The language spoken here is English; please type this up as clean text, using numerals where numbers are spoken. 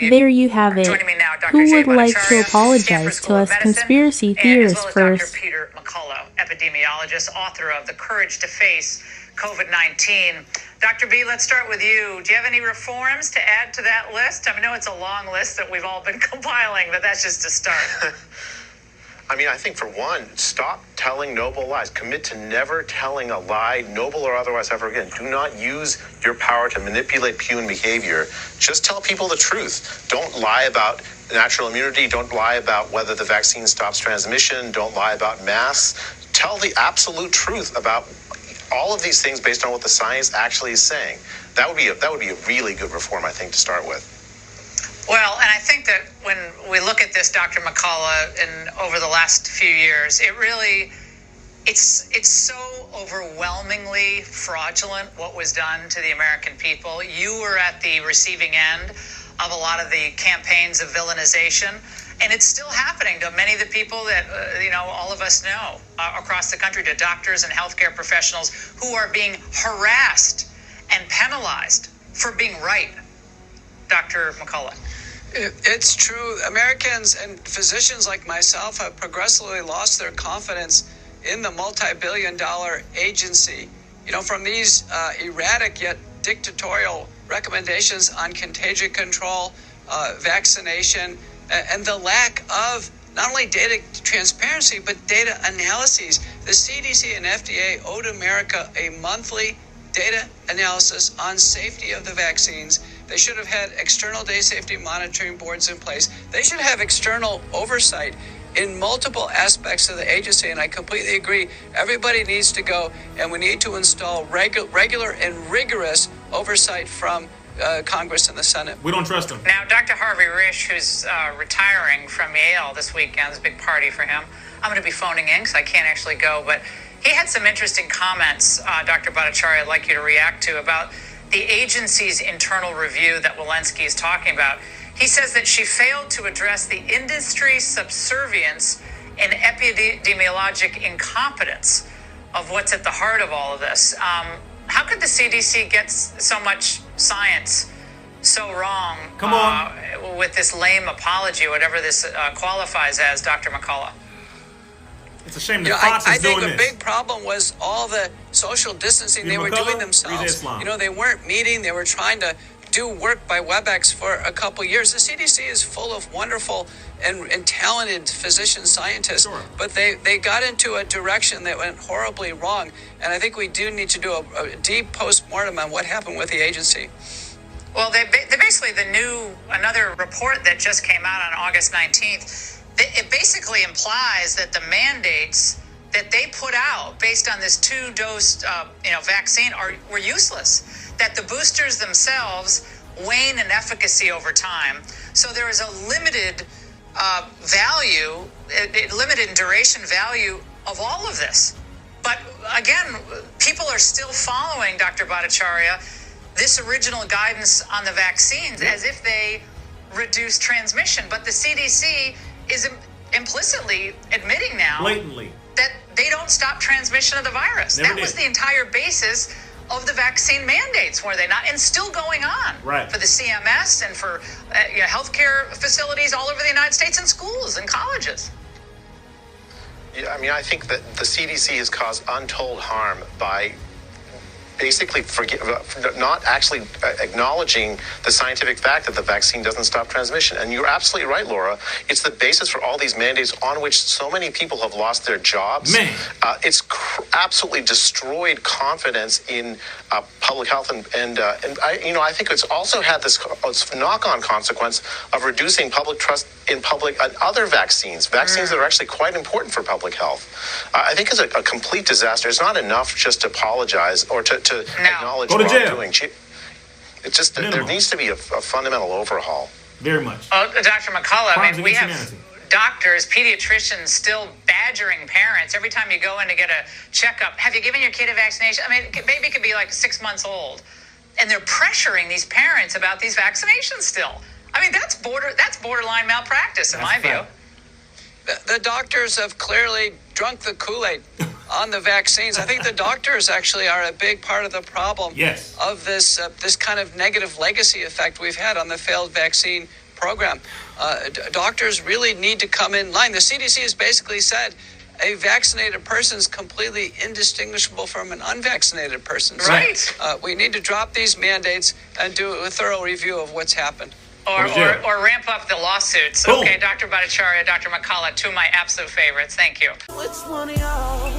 There you have it. Joining me now, Dr. Who Jay would like to Bhattacharya, apologize Stanford to School of us Medicine, conspiracy and theorists as well as first? Dr. Peter McCullough, epidemiologist, author of The Courage to Face COVID-19. Dr. B, let's start with you. Do you have any reforms to add to that list? I know it's a long list that we've all been compiling, but that's just a start. I mean, I think for one, stop telling noble lies. Commit to never telling a lie, noble or otherwise, ever again. Do not use your power to manipulate human behavior. Just tell people the truth. Don't lie about natural immunity. Don't lie about whether the vaccine stops transmission. Don't lie about masks. Tell the absolute truth about all of these things based on what the science actually is saying. That would be a really good reform, I think, to start with. Well, and I think that when we look at this, Dr. McCullough, and over the last few years, it's so overwhelmingly fraudulent what was done to the American people. You were at the receiving end of a lot of the campaigns of villainization, and it's still happening to many of the people that, all of us know across the country, to doctors and healthcare professionals who are being harassed and penalized for being right. Dr. McCullough. It's true. Americans and physicians like myself have progressively lost their confidence in the multi-billion-dollar agency. From these erratic yet dictatorial recommendations on contagion control, vaccination, and the lack of not only data transparency, but data analyses. The CDC and FDA owed America a monthly data analysis on safety of the vaccines. They should have had external data safety monitoring boards in place. They should have external oversight in multiple aspects of the agency, and I completely agree. Everybody needs to go, and we need to install regular and rigorous oversight from Congress and the Senate. We don't trust them. Now, Dr. Harvey Risch, who's retiring from Yale this weekend, it's a big party for him. I'm going to be phoning in because I can't actually go, but he had some interesting comments, Dr. Bhattacharya, I'd like you to react to, about the agency's internal review that Walensky is talking about. He says that she failed to address the industry subservience and epidemiologic incompetence of what's at the heart of all of this. How could the CDC get so much science so wrong? Come on. With this lame apology, whatever this qualifies as, Dr. McCullough? It's a shame that Fox is doing this. I think a big problem was all the social distancing they were doing themselves. They weren't meeting. They were trying to do work by WebEx for a couple years. The CDC is full of wonderful and talented physician scientists, but they got into a direction that went horribly wrong. And I think we do need to do a deep postmortem on what happened with the agency. Well, they basically, another report that just came out on August 19th, it basically implies that the mandates that they put out based on this 2-dose vaccine were useless, that the boosters themselves wane in efficacy over time. So there is a limited value, limited duration value of all of this. But again, people are still following, Dr. Bhattacharya, this original guidance on the vaccines as if they reduce transmission. But the CDC is implicitly admitting now blatantly that they don't stop transmission of the virus. That was the entire basis of the vaccine mandates, were they not? And still going on for the CMS and for healthcare facilities all over the United States, and schools and colleges. Yeah, I think that the CDC has caused untold harm by basically not actually acknowledging the scientific fact that the vaccine doesn't stop transmission. And you're absolutely right, Laura. It's the basis for all these mandates on which so many people have lost their jobs. It's absolutely destroyed confidence in public health, and I think it's also had this knock-on consequence of reducing public trust in public and other vaccines that are actually quite important for public health. I think it's a complete disaster. It's not enough just to apologize or to acknowledge wrongdoing. It's just there needs to be a fundamental overhaul. Very much. Dr. McCullough, we have doctors, pediatricians still badgering parents every time you go in to get a checkup. Have you given your kid a vaccination? Baby could be like 6 months old, and they're pressuring these parents about these vaccinations still. That's borderline malpractice in my view. The doctors have clearly drunk the Kool-Aid on the vaccines. I think the doctors actually are a big part of the problem of this kind of negative legacy effect we've had on the failed vaccine program. Doctors really need to come in line. The CDC has basically said a vaccinated person is completely indistinguishable from an unvaccinated person. So, right. We need to drop these mandates and do a thorough review of what's happened. Or ramp up the lawsuits. Boom. Okay, Dr. Bhattacharya, Dr. McCullough, two of my absolute favorites. Thank you. Which one of y'all?